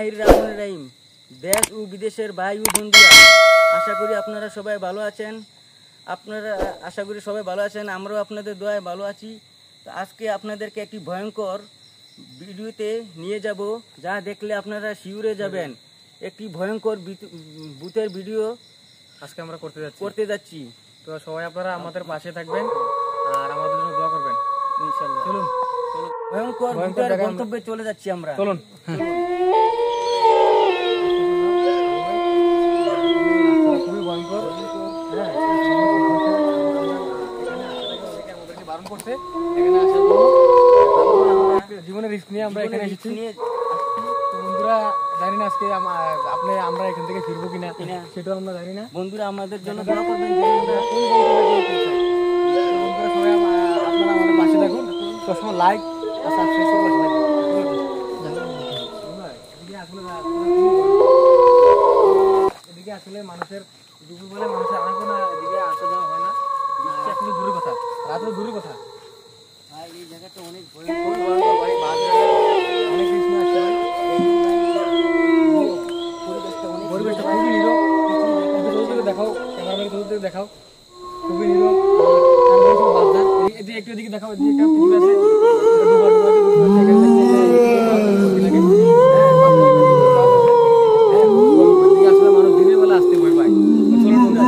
বিসমিল্লাহিররহমানিররহিম। দেশ ও বিদেশের ভাই ও বন্ধুরা, আশা করি আপনারা সবাই ভালো আছেন। আমরাও আপনাদের দোয়ায় ভালো আছি। তো আজকে আপনাদেরকে একটি ভয়ঙ্কর ভিডিওতে নিয়ে যাব, যা দেখলে আপনারা শিউরে যাবেন। একটি ভয়ঙ্কর ভূতের ভিডিও আজকে আমরা করতে যাচ্ছি। তো সবাই আপনারা আমাদের পাশে থাকবেন আর আমাদের জন্য দোয়া করবেন ইনশাআল্লাহ। চলুন ভয়ঙ্কর ভূতের গন্তব্যে চলে যাচ্ছি আমরা। চলুন। খুবই ভয়ঙ্কর। আমাদেরকে বারণ করছে এখানে আসার জন্য। জীবনের রিস্ক নিয়ে আমরা এখানে এসেছি। তো বন্ধুরা, জানি না আজকে আমরা এখান থেকে ফিরবো কিনা সেটাও আমরা জানি না। বন্ধুরা আমাদের জন্য দোয়া করবেন। বন্ধুরা সবাই আপনারা আমাদের পাশে থাকুন, সবসময় লাইক আর সাবস্ক্রাইব করে পাশে থাকুন। এদিকে আসলে মানুষের দুপুরবেলা মানুষের আনাগোনা, এদিকে আসা যাওয়া হয় না। আসলে দূরের কথা, রাতে দূরের কথা। এই জায়গাটা অনেক ভয়ঙ্কর, অনেক কিছু আসছে ভাই। পরিবেশটা খুবই নীরব। দেখাও ক্যামেরাম্যান, দেখাও খুবই নীরব। একটু এদিকে দেখাও, এদিকে একটা পুকুর আছে। আসলে মানুষ দিনের বেলা আসতে ভয় পায়। আসলে আমরা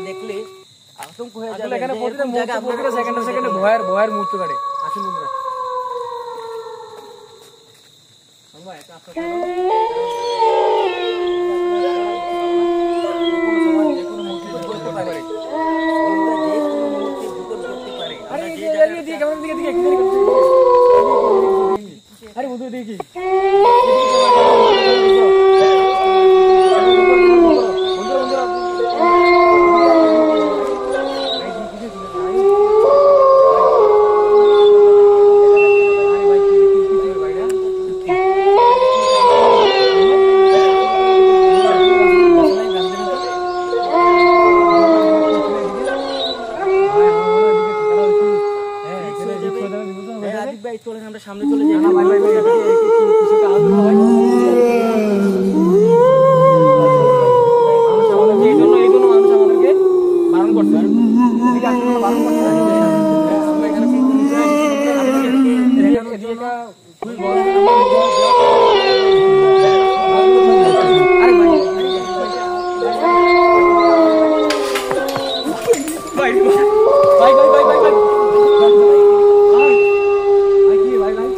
দেখলে আতঙ্ক হয়ে যাবে। এখানে প্রতিটা সেকেন্ডে ভয়ের মুহূর্ত কাটে। আসুন বন্ধুরা, আরে বন্ধু দেখি আমরা সামনে চলে যাই। মানুষ আমাদেরকে বারণ করছে।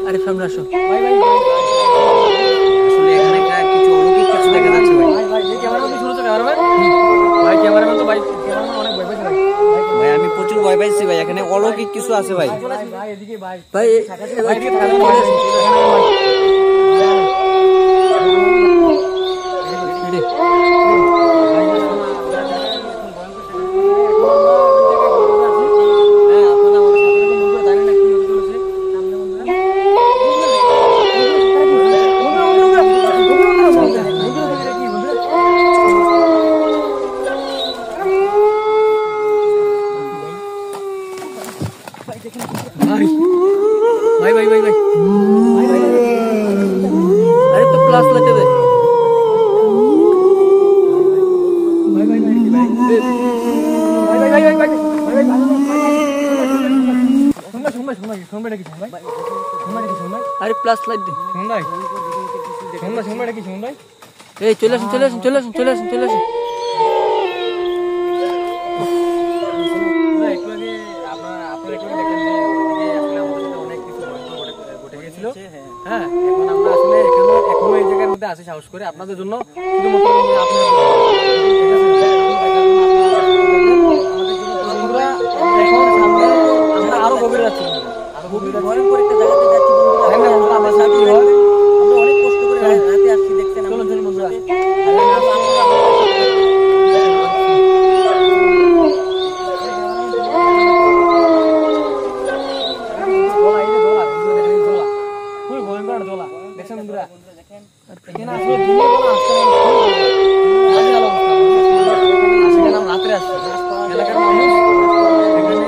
আরে সামনে আসো আসলে এখানে কিছু অলৌকিক কিছু দেখা যাচ্ছে ভাই। ভাই আমি প্রচুর ভয় পাইছি ভাই, এখানে অলৌকিক কিছু আছে ভাই। ভাই अरे तो क्लास लगे थे अरे प्लस लाइट दे ए चले হ্যাঁ, এখন আমরা আসলে এখনো এই জায়গার মধ্যে আসি সাহস করে আপনাদের জন্য, শুধুমাত্র আমরা আরো গভীরে যাচ্ছি। ভয়ঙ্কর একটা জায়গাতে যাচ্ছি বন্ধুরা। আমরা রাতে আসছি দেখছেন চলুন চলুন বন্ধুরা খুবই ভয়ঙ্কর দোলা দেখছেন বন্ধুরা এখানে আসলে দিনের বেলা আসতে বাজে অবস্থা সেখানে আমরা রাত্রে আসছি এলাকার মানুষ এখানে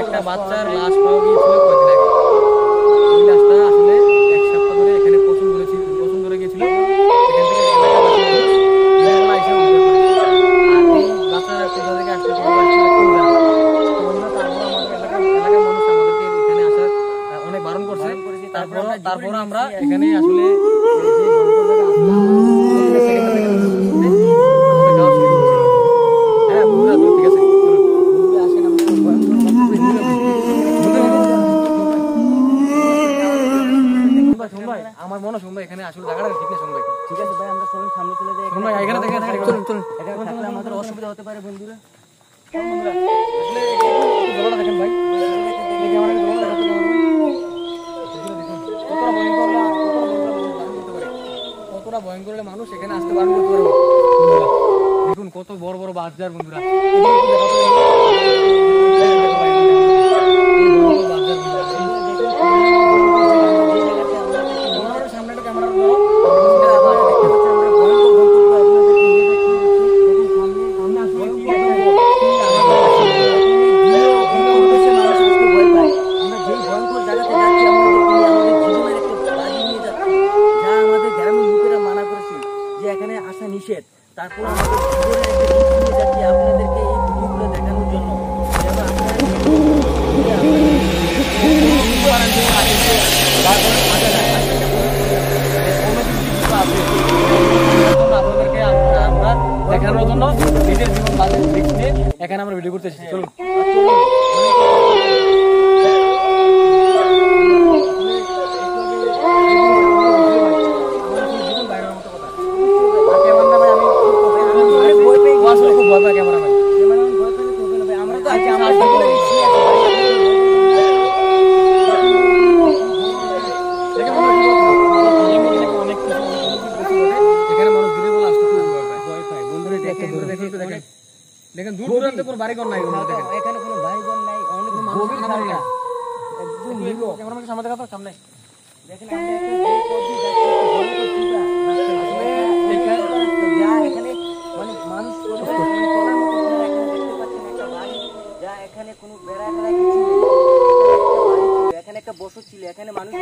একটা বাচ্চার লাশ পাওয়া গিয়েছিল কয়েকদিন আগে ওই লাশটা আসলে এক সপ্তাহ ধরে এখানে পছন্দ ধরে গিয়েছিল এখান থেকে এলাকাবাসী মানুষ দিনের বেলা এসে উদ্ধার করেছে আর এই বাচ্চারা কোথা থেকে আসলে কেউ জানে না তো বন্ধুরা তারপর আমাদের এলাকার মানুষ আমাদেরকে এখানে আসার অনেক বারণ করছে তারপর আমরা এখানে আসলে হ্যাঁ বন্ধুরা ঠিক আছে আমার মনে শুনবো এখানে আসলে জায়গাটা ঠিক নেই শুনবে ঠিক আছে ভাই আমরা চলুন সামনে চলে যাই ভাই এখানে দেখেন চলুন চলুন এখানে থাকলে আমাদের অসুবিধা হতে পারে বন্ধুরা আসলে জলটা দেখেন ভাই দেখি আমার জলটা দেখাতে কতটা ভয়ঙ্কর মানুষ এখানে আসতে বারণ করতে পারবো দেখুন কত বড় বড় বাজার বন্ধুরা সামনে একটা ক্যামেরা নিষেধ তারপর আমাদের জীবনের একটা দিক নিয়ে যাচ্ছি আপনাদেরকে এই ভিডিওগুলো দেখানোর জন্য যেন আপনাদেরকে আমরা দেখানোর জন্য নিজের জীবন বাজে রিস্ক নিয়ে এখানে আমরা ভিডিও করতে এসেছি চলুন দেখেন দূর দূরান্তে কোনো বাড়িঘর নাই এখানে কোনো বাড়িঘর নাই অনেক মানুষ একদম নিরো ক্যামেরাম্যান সামনে দেখা তো সামনে দেখেন আমরা এই পথে যাচ্ছি এখানে মানে মানুষ চলার মতো এখানে দেখতে পাচ্ছেন একটা বাড়ি যা এখানে কোনো বেড়া টেড়া কিছু নেই এখানে একটা বসত ছিল এখানে মানুষ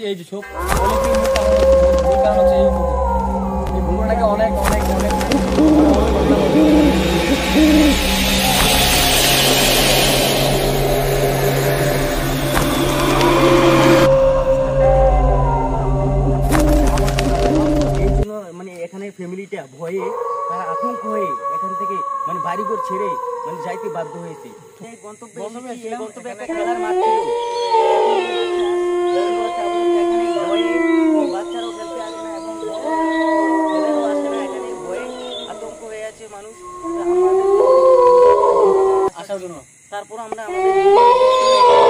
এই যে সব অনেক কারণ হচ্ছে এই ঘটনাটাকে অনেক অনেক অনেক মানে এখানে ফ্যামিলিটা ভয়ে তারা আতঙ্ক হয়ে এখান থেকে মানে বাড়িঘর ছেড়ে মানে যাইতে বাধ্য হয়েছে এই গন্তব্যে একটা খেলার মাঠ ছিল বাচ্চারাও খেলতে আসে না এবং ছেলেরাও আসে না এখানে ভয়ে আতঙ্ক হয়ে আছে মানুষ আসার জন্য তারপর আমরা আমাদের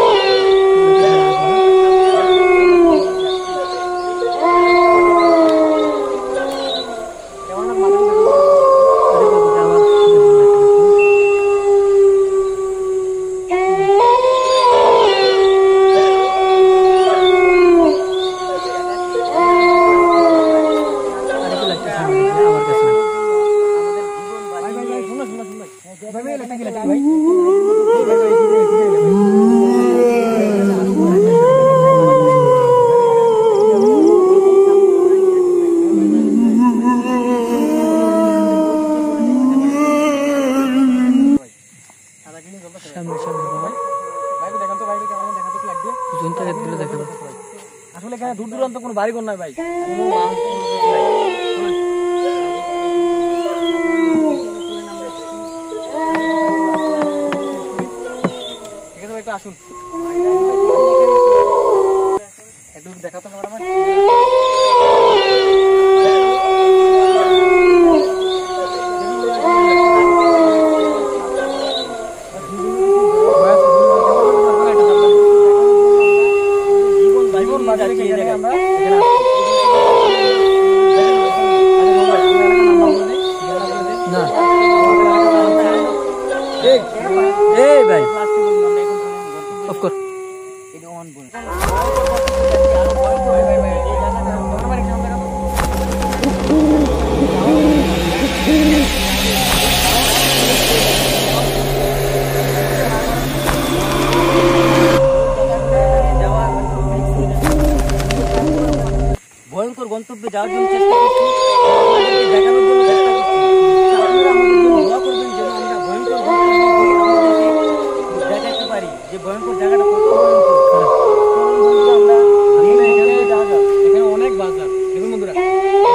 বাড়ি কোন নাই ভাই, কোনো মানুষ কোনো কিছু নাই। ঠিক আছে ভাই, একটু আসুন, একটু দেখাতে পারবেন ভাই? ভয়ঙ্কর গন্তব্যে যাওয়ার জন্য চেষ্টা করছি, আপনাদেরকে দেখানোর জন্য চেষ্টা করছি। আপনারা আমাদের জন্য দোয়া করবেন যেন আমরা ভয়ঙ্কর গন্তব্যে গিয়ে আপনাদেরকে দেখাতে পারি যে ভয়ঙ্কর জায়গাটা কত ভয়ঙ্কর। আমরা যাওয়া যাক। এখানে অনেক বাজার, দেখুন বন্ধুরা,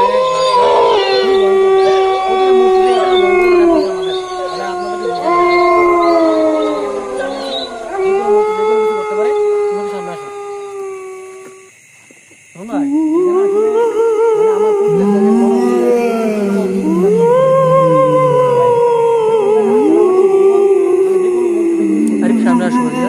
অনেক বাজার, খুবই ভয়ঙ্কর। প্রতিটা মূর্তিতে একটা ভয়ঙ্কর ব্যাপার আছে আমাদের, মানে আপনাদের যে কোনো মূর্তি যে কোনো কিছু করতে পারে। তোমাদের সামনে আসো ভাই, এখানে আসলে মানে আমার প্রত্যেক জায়গায় সামনে আসো ভাইয়া।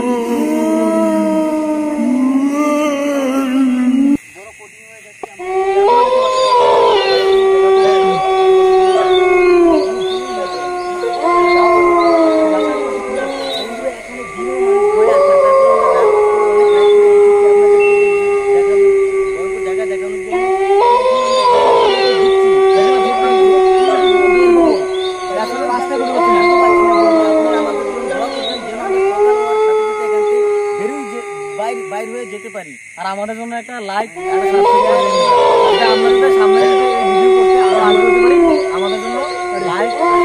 আর আমাদের জন্য একটা লাইক আর সাবস্ক্রাইব করে দিন। এটা আমরা যদি সামনে যদি এই ভিডিও করতে আরো আগে করতে পারি, আমাদের জন্য লাইক আর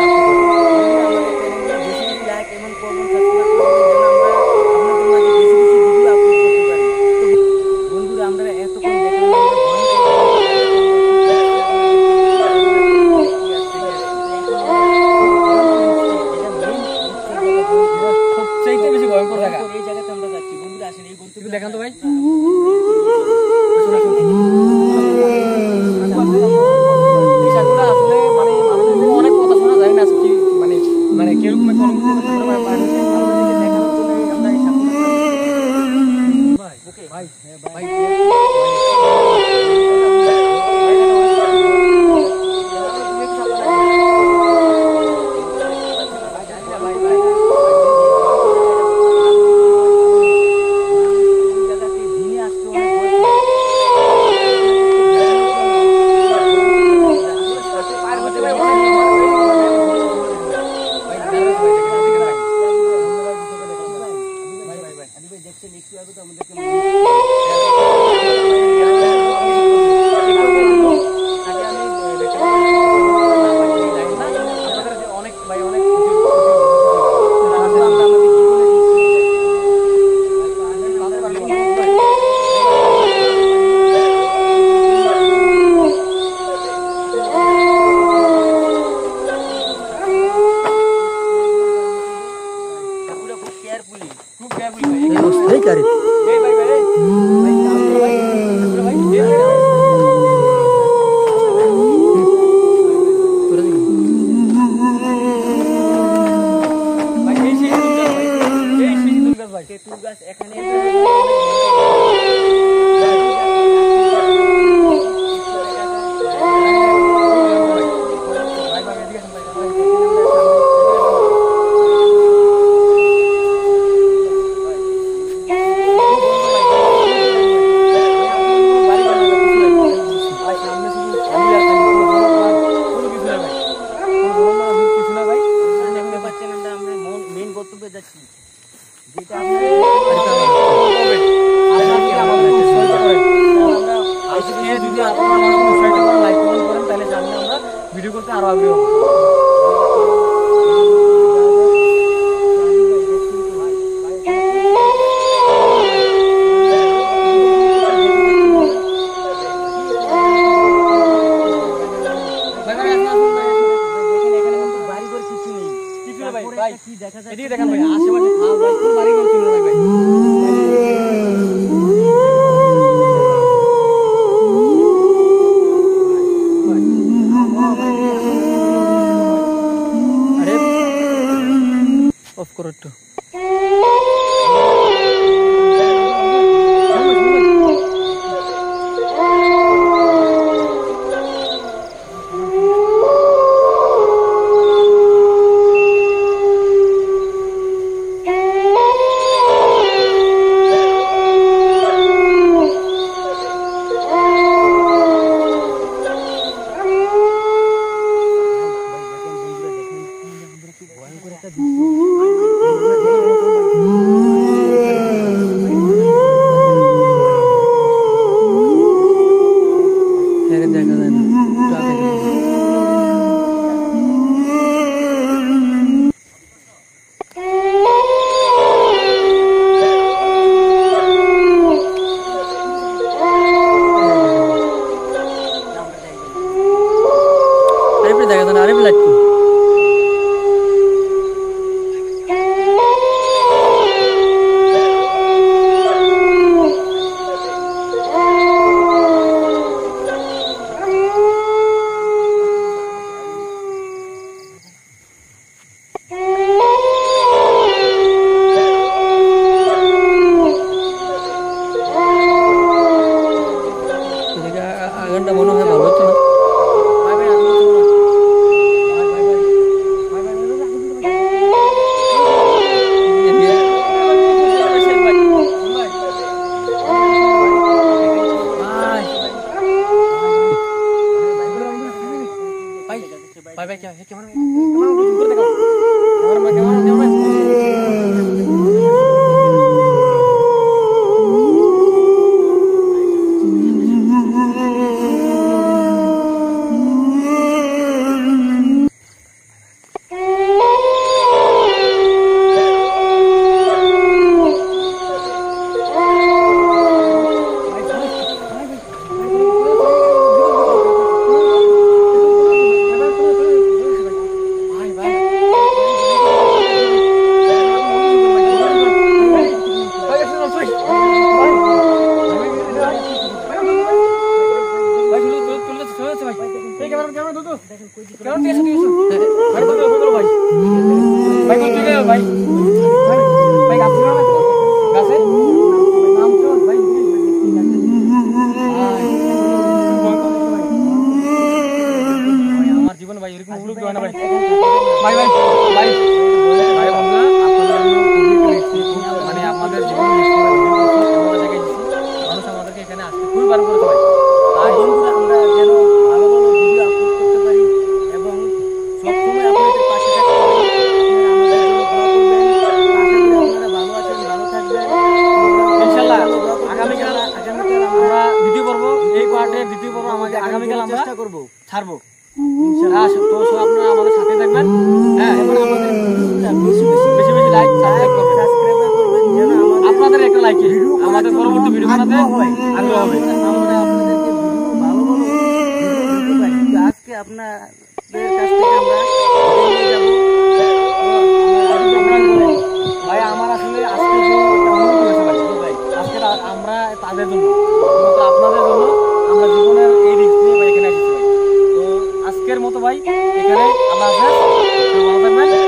সাবস্ক্রাইব বেশি বেশি লাইক এবং কমেন্ট সাবস্ক্রাইব করবেন যেন আমরা আপনাদের মাঝে বেশি বেশি ভিডিও আপলোড করতে পারি। তো বন্ধুরা, আমরা এতক্ষণ দেখলাম আমরা সবচেয়ে বেশি ভয়ঙ্কর জায়গা, এই জায়গাতে আমরা যাচ্ছি। বন্ধুরা আসেন, এই গন্তব্যে দেখান তো ভাই। আসলে মানে মানুষের অনেক কথা শোনা যায় না, মানে মানে কিরকম একটা অনুভূতি ভাই ভাই ভিডিও করতে আরো আগ্রহী হবো। দেখা যাচ্ছে এদিকে দেখেন ভাই আশেপাশে খাল ভাই কোন বাড়ি ঘর ছিল না ভাই আরে অফ করো একটু আগানটা মনে হয় ভালো হচ্ছে না भाई भाई क्या है कैमरा ऊपर देखो कैमरा জীবন ভাই এরকম উলুক হয় না ভাই ভাই ভাই ভাই ভাই বন্ধুরা আপনাদের মানে আমাদের জীবন মানুষ আমাদেরকে এখানে আসতে খুবই বারণ করেছে ভাই তাই বন্ধুরা আমরা যেন ভালো ভালো ভিডিও আপলোড করতে পারি এবং সবসময় আপনাদের পাশে থাকতে পারি আপনারা ভালো আছেন ভালো থাকবেন ইনশাআল্লাহ আগামীকাল আমরা দ্বিতীয় পর্ব এই পার্টের দ্বিতীয় পর্ব আমাদের আগামীকাল আমরা চেষ্টা করব ছাড়বো ইনশাআল্লাহ তো সব আপনারা আমাদের সাথে থাকবেন হ্যাঁ এবং আমাদের বেশি বেশি লাইক সাবস্ক্রাইব করবেন যেন আপনাদের একটা লাইকে আমাদের পরবর্তী ভিডিও বানাতে আগ্রহ হবে আমরা আপনাদেরকে ভালো ভালো ভিডিও দিতে পারি তো আজকে আপনাদের কাছ থেকে আমরা নিয়ে যাব ভাই আমার আসলে আজকে যে অনুভূতি হয়েছে ভাই আজকে আমরা তাদের জন্য আপনাদের জন্য আমরা জীবনের এই রিস্ক নিয়ে এখানে এসেছি তো আজকের মতো ভাই এখানে আল্লাহ হাফেজ ভালো থাকবেন